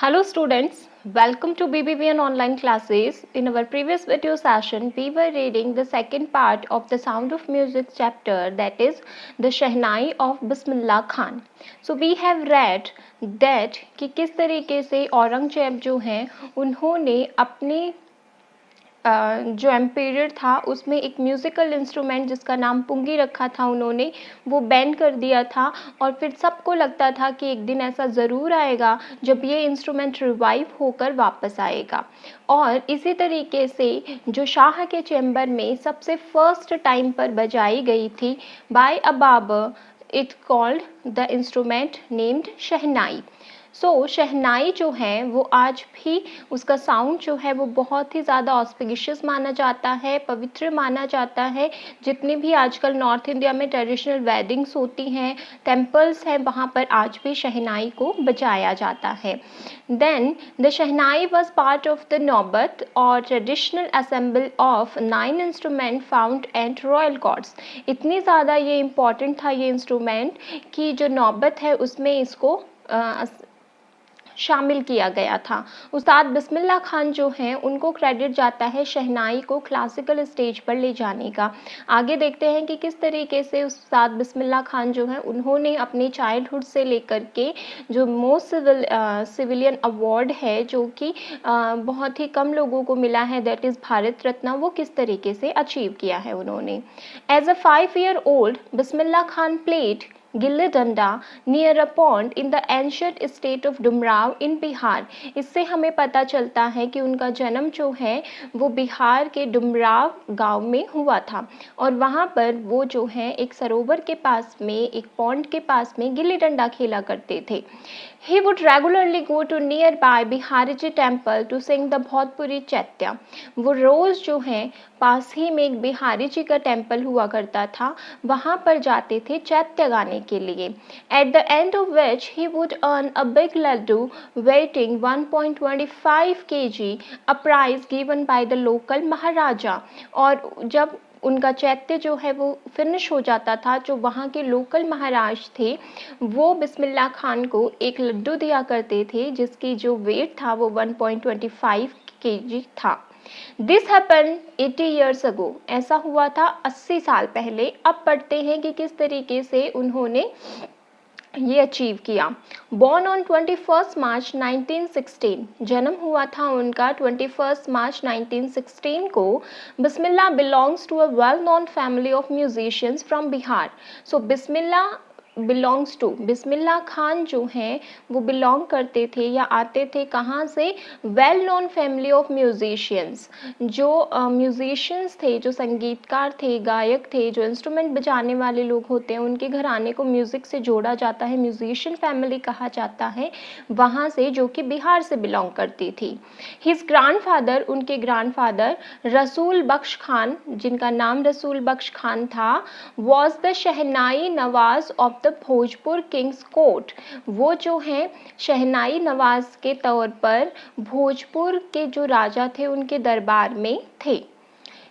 Hello students, welcome to BBVN online classes. In our previous video session, we were reading the second part of the Sound of Music chapter, that is the Shehnai of Bismillah Khan. So we have read that कि किस तरीके से औरंगजेब जो हैं उन्होंने अपने जो ampere था उसमें एक म्यूज़िकल इंस्ट्रूमेंट जिसका नाम पुंगी रखा था उन्होंने, वो बैन कर दिया था और फिर सबको लगता था कि एक दिन ऐसा ज़रूर आएगा जब ये इंस्ट्रूमेंट रिवाइव होकर वापस आएगा। और इसी तरीके से जो शाह के चैम्बर में सबसे फर्स्ट टाइम पर बजाई गई थी by a barber, it called the instrument named shehnai. Shehnai जो है वो आज भी उसका साउंड जो है वो बहुत ही ज़्यादा ऑस्पिशियस माना जाता है, पवित्र माना जाता है। जितनी भी आजकल नॉर्थ इंडिया में ट्रेडिशनल वेडिंग्स होती हैं, टेम्पल्स हैं, वहाँ पर आज भी शहनाई को बजाया जाता है। Then the shehnai was part of the naubat और traditional ensemble of 9 instrument found at royal courts. इतनी ज़्यादा ये इम्पॉर्टेंट था ये इंस्ट्रूमेंट कि जो नौबत है उसमें इसको शामिल किया गया था। उस्ताद बिस्मिल्लाह खान जो हैं उनको क्रेडिट जाता है शहनाई को क्लासिकल स्टेज पर ले जाने का। आगे देखते हैं कि किस तरीके से उस्ताद बिस्मिल्लाह खान जो हैं उन्होंने अपने चाइल्डहुड से लेकर के जो मोस्ट सिविलियन अवार्ड है जो कि बहुत ही कम लोगों को मिला है, दैट इज़ भारत रत्न, वो किस तरीके से अचीव किया है उन्होंने। As a 5 year old Bismillah Khan played gilli danda near a pond in the ancient state of Dumraon in Bihar. इससे हमें पता चलता है कि उनका जन्म जो है वो बिहार के डुमराव गांव में हुआ था और वहाँ पर वो जो है एक सरोवर के पास में, एक पॉन्ड के पास में गिल्ली डंडा खेला करते थे। He would regularly go to nearby Bihariji temple to sing the Bhojpuri चैत्य। वो रोज़ जो है पास ही में एक बिहारी जी का टेम्पल हुआ करता था, वहाँ पर जाते थे चैत्य गाने के लिए। At the end of which he would earn a big laddu weighing 1.25 kg, a prize given by the local महाराजा। और जब उनका चैत्य जो है वो फिनिश हो जाता था, जो वहाँ के लोकल महाराज थे वो बिस्मिल्लाह खान को एक लड्डू दिया करते थे जिसकी जो वेट था वो 1.25 kg था। This happen 80 years ago। ऐसा हुआ था 80 साल पहले। अब पढ़ते हैं कि किस तरीके से उन्होंने ये अचीव किया। बॉर्न ऑन 21 मार्च 1916, जन्म हुआ था उनका 21 मार्च 1916 को। Bismillah belongs to a well known family of musicians from Bihar. Bismillah belongs to, Bismillah Khan जो हैं वो बिलोंग करते थे या आते थे कहाँ से, well known family of musicians. जो म्यूजिशियंस थे, जो संगीतकार थे, गायक थे, जो इंस्ट्रूमेंट बजाने वाले लोग होते हैं उनके घराने को म्यूज़िक से जोड़ा जाता है, म्यूजिशियन फैमिली कहा जाता है वहाँ से, जो कि बिहार से बिलोंग करती थी। हिज ग्रैंडफादर, उनके ग्रैंडफादर रसूल बख्श खान, जिनका नाम रसूल बख्श खान था, was the shehnai Nawaz of the Bhojpur Kings court. वो जो हैं शहनाई नवाज के तौर पर भोजपुर के जो राजा थे उनके दरबार में थे।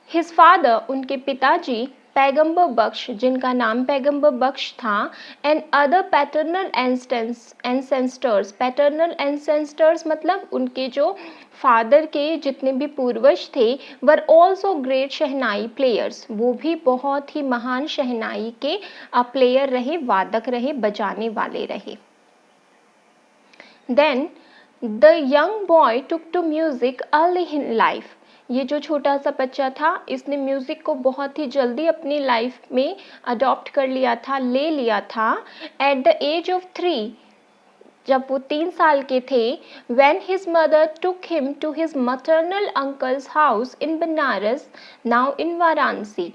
हिज फादर, उनके पिताजी, पैगंबर बख्श, जिनका नाम पैगंबर बख्श था, and other paternal ancestors. Paternal ancestors मतलब उनके जो फादर के जितने भी पूर्वज थे, were also great shehnai players. वो भी बहुत ही महान शहनाई के प्लेयर रहे, वादक रहे, बजाने वाले रहे। Then the young boy took to music early in life. ये जो छोटा सा बच्चा था इसने म्यूज़िक को बहुत ही जल्दी अपनी लाइफ में अडॉप्ट कर लिया था, ले लिया था। एट द एज ऑफ 3, जब वो 3 साल के थे, when his mother took him to his maternal uncle's house in Banaras, now in Varanasi।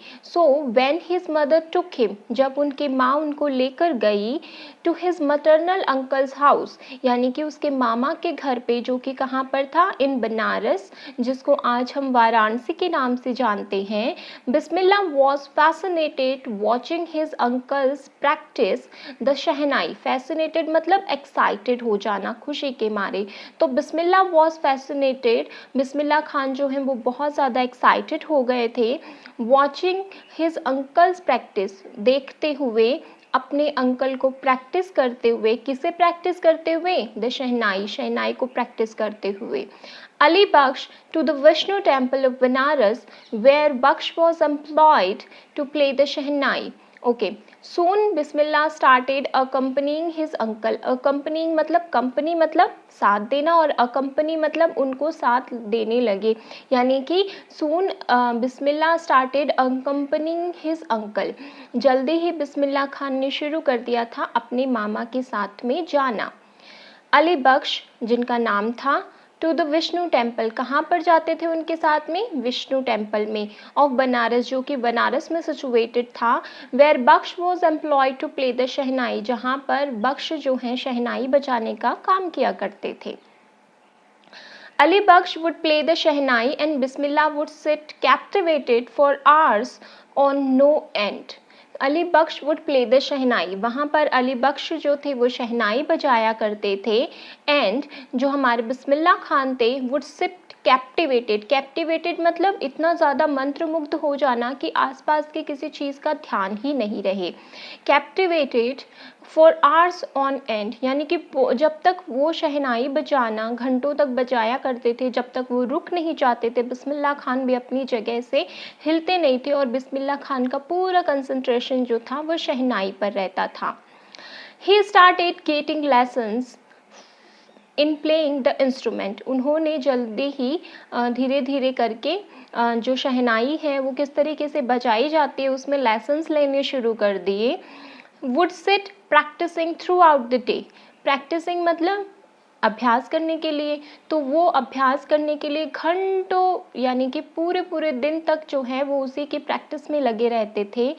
when his mother took him, जब उनकी माँ उनको लेकर गई, to his maternal uncle's house, यानी कि उसके मामा के घर पे, जो कि कहाँ पर था, इन बनारस, जिसको आज हम वाराणसी के नाम से जानते हैं। बिस्मिल्लाह was fascinated watching his uncle's practice the shehnai. fascinated मतलब एक्साइटेड हो जाना, खुशी के मारे। तो बिस्मिल्लाह वॉज फैसिनेटेड, बिस्मिल्लाह खान जो हैं वो बहुत ज़्यादा एक्साइटेड हो गए थे। वॉचिंग हिज अंकल्स प्रैक्टिस, देखते हुए अपने अंकल को प्रैक्टिस करते हुए, किसे प्रैक्टिस करते हुए? द शहनाई, शहनाई को प्रैक्टिस करते हुए। Ali Baksh to the Vishnu temple of Banaras where Baksh was employed to play the Shehnai. Okay. Soon Bismillah started accompanying his uncle. Accompanying मतलब कंपनी मतलब साथ देना और accompany मतलब उनको साथ देने लगे, यानी कि soon बिस्मिल्लाह started accompanying his uncle. जल्दी ही बिस्मिल्लाह खान ने शुरू कर दिया था अपने मामा के साथ में जाना। अली बख्श जिनका नाम था टू द विष्णु टेम्पल, कहाँ पर जाते थे उनके साथ में? विष्णु टेम्पल में ऑफ बनारस, जो कि बनारस में सिचुएटेड था। Where Bakhsh was employed to play the shehnai, जहाँ पर बख्श जो हैं शहनाई बजाने का काम किया करते थे। Ali Baksh would play the Shehnai and Bismillah would sit captivated for hours on no end. Ali Bakhsh would play the shehnai, वहाँ पर अली बख्श जो थे वो शहनाई बजाया करते थे। एंड जो हमारे बिस्मिल्लाह खान थे वुड सिट कैप्टिवेटेड, कैप्टिवेटेड मतलब इतना ज़्यादा मंत्रमुग्ध हो जाना कि आसपास की किसी चीज़ का ध्यान ही नहीं रहे। Captivated for hours on and, यानी कि जब तक वो शहनाई बजाना घंटों तक बजाया करते थे, जब तक वो रुक नहीं जाते थे, बिस्मिल्लाह खान भी अपनी जगह से हिलते नहीं थे और बिस्मिल्लाह खान का पूरा कंसंट्रेशन जो था वो शहनाई पर रहता था। He started getting lessons in playing the instrument, उन्होंने जल्दी ही धीरे धीरे करके जो शहनाई है वो किस तरीके से बजाई जाती है उसमें लेसन्स लेने शुरू कर दिए। Would sit practising throughout the day, practising मतलब अभ्यास करने के लिए, तो वो अभ्यास करने के लिए घंटों यानी कि पूरे पूरे दिन तक जो है वो उसी की प्रैक्टिस में लगे रहते थे।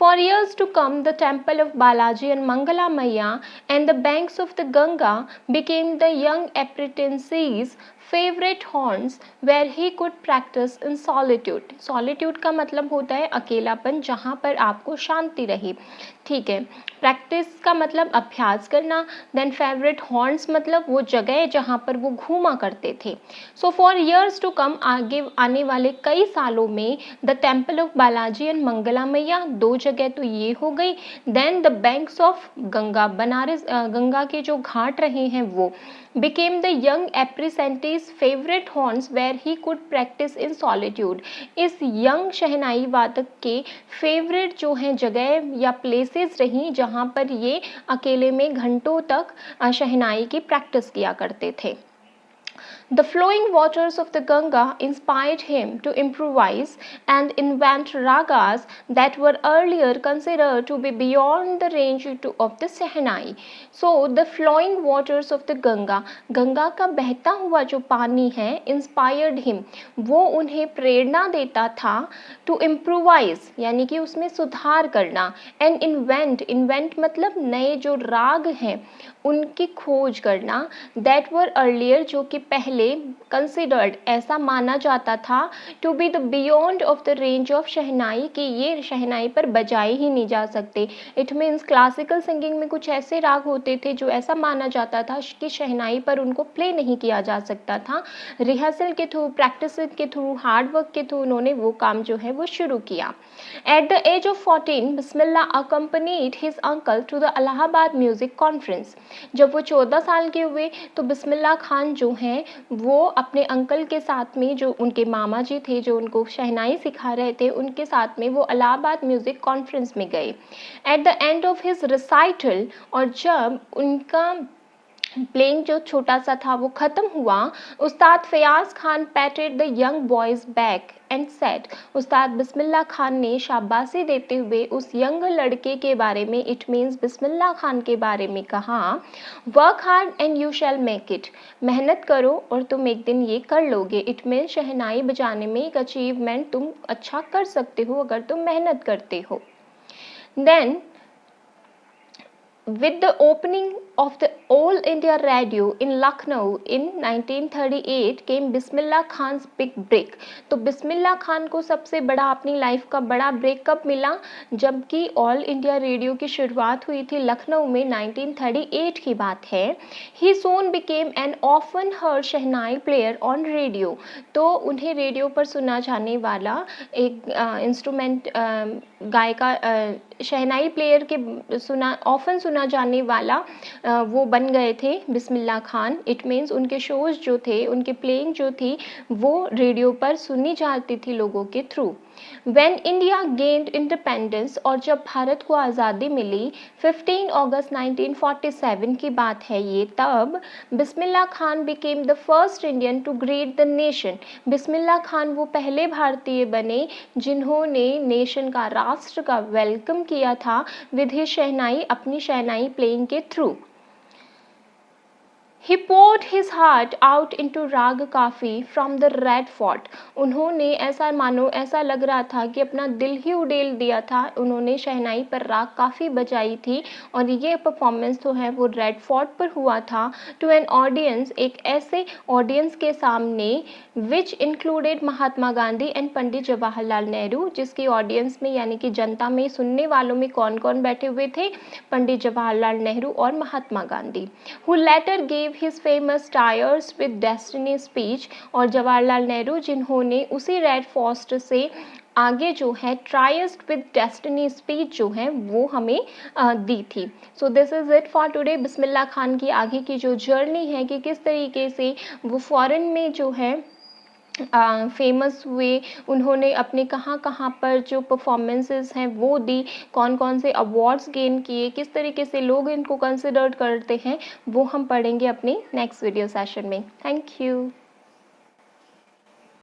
For years to come, the temple of Balaji and Mangala Maiya and the banks of the Ganga became the young apprentice's favorite haunts where he could practice in solitude. Solitude का मतलब होता है अकेलापन, जहाँ पर आपको शांति रहे। ठीक है, प्रैक्टिस का मतलब अभ्यास करना, देन फेवरेट हॉर्न्स मतलब वो जगह जहाँ पर वो घूमा करते थे। So for years to come, आगे आने वाले कई सालों में the temple of Balaji and Mangala Maiya, दो जगह तो ये हो गई, then the banks of Ganga, Banaras Ganga के जो घाट रहे हैं वो, became the young apprentice's favorite haunts where he could practice in solitude. इस यंग शहनाई वादक के फेवरेट जो हैं जगह या प्लेसेस रहीं जहाँ पर ये अकेले में घंटों तक शहनाई की प्रैक्टिस किया करते थे। The flowing waters of the Ganga inspired him to improvise and invent ragas that were earlier considered to be beyond the range of the Shehnai. So the flowing waters of the Ganga, Ganga का बहता हुआ जो पानी है, inspired him, वो उन्हें प्रेरणा देता था to improvise, यानी कि उसमें सुधार करना, and invent मतलब नए जो राग हैं उनकी खोज करना, that were earlier जो कि पहले considered ऐसा माना जाता था to be the beyond of the range of शहनाई, कि ये शहनाई पर बजाए ही नहीं जा सकते। इट मीन्स क्लासिकल सिंगिंग में कुछ ऐसे राग होते थे जो ऐसा माना जाता था कि शहनाई पर उनको प्ले नहीं किया जा सकता था। रिहर्सल के थ्रू, प्रैक्टिस के थ्रू, हार्ड वर्क के थ्रू उन्होंने वो काम जो है वो शुरू किया। At the age of 14 Bismillah accompanied his uncle to the Allahabad music conference. जब वो 14 साल के हुए तो बिस्मिल्लाह खान जो हैं वो अपने अंकल के साथ में, जो उनके मामा जी थे जो उनको शहनाई सिखा रहे थे, उनके साथ में वो इलाहाबाद म्यूज़िक कॉन्फ्रेंस में गए। At the end of his recital, और जब उनका प्लेइंग जो छोटा सा था वो ख़त्म हुआ, Ustad Fayaz Khan patted the young boy's back and said, Ustad Bismillah Khan ने शाबाशी देते हुए उस यंग लड़के के बारे में, इट मीन्स बिस्मिल्लाह खान के बारे में कहा, work hard and you shall make it, मेहनत करो और तुम एक दिन ये कर लोगे। इट मीन्स शहनाई बजाने में एक अचीवमेंट तुम अच्छा कर सकते हो अगर तुम मेहनत करते हो। Then with the opening of the All India Radio in Lucknow in 1938 came Bismillah Khan's big break. तो बिस्मिल्लाह खान को सबसे बड़ा अपनी लाइफ का बड़ा ब्रेक कब मिला, जबकि ऑल इंडिया रेडियो की शुरुआत हुई थी लखनऊ में 1938 की बात है। He soon became an often heard shehnai player on radio. तो उन्हें रेडियो पर सुना जाने वाला एक इंस्ट्रूमेंट गायिका शहनाई प्लेयर के ऑफन सुना जाने वाला वो बन गए थे बिस्मिल्लाह खान। इट मीन्स उनके शोज़ जो थे, उनकी प्लेइंग जो थी वो रेडियो पर सुनी जाती थी लोगों के through. When India gained independence, और जब भारत को आज़ादी मिली 15 अगस्त 1947 की बात है ये, तब Bismillah Khan became the first Indian to greet the nation। Bismillah Khan वो पहले भारतीय बने जिन्होंने नेशन का, राष्ट्र का वेलकम किया था विद हिज शहनाई, अपनी शहनाई प्लेइंग के through. He poured his heart out into राग काफ़ी from the Red Fort। उन्होंने ऐसा मानो ऐसा लग रहा था कि अपना दिल ही उड़ेल दिया था। उन्होंने शहनाई पर राग काफ़ी बजाई थी और ये परफॉर्मेंस तो है वो रेड फोर्ट पर हुआ था। टू एन ऑडियंस, एक ऐसे ऑडियंस के सामने which included Mahatma Gandhi and Pandit Jawaharlal Nehru, जिसकी ऑडियंस में यानी कि जनता में, सुनने वालों में कौन कौन बैठे हुए थे, पंडित जवाहरलाल नेहरू और Mahatma Gandhi. Who later gave his famous tryst with destiny speech, और जवाहरलाल नेहरू जिन्होंने उसी रेड फोर्ट से आगे जो है ट्रायस्ट विद डेस्टिनी स्पीच जो है वो हमें दी थी। So this is it for today. Bismillah Khan की आगे की जो जर्नी है कि किस तरीके से वो फॉरेन में जो है फेमस हुए, उन्होंने अपने कहाँ कहाँ पर जो परफॉर्मेंसेस हैं वो दी, कौन कौन से अवार्ड्स गेन किए, किस तरीके से लोग इनको कंसिडर करते हैं, वो हम पढ़ेंगे अपने नेक्स्ट वीडियो सेशन में। Thank you.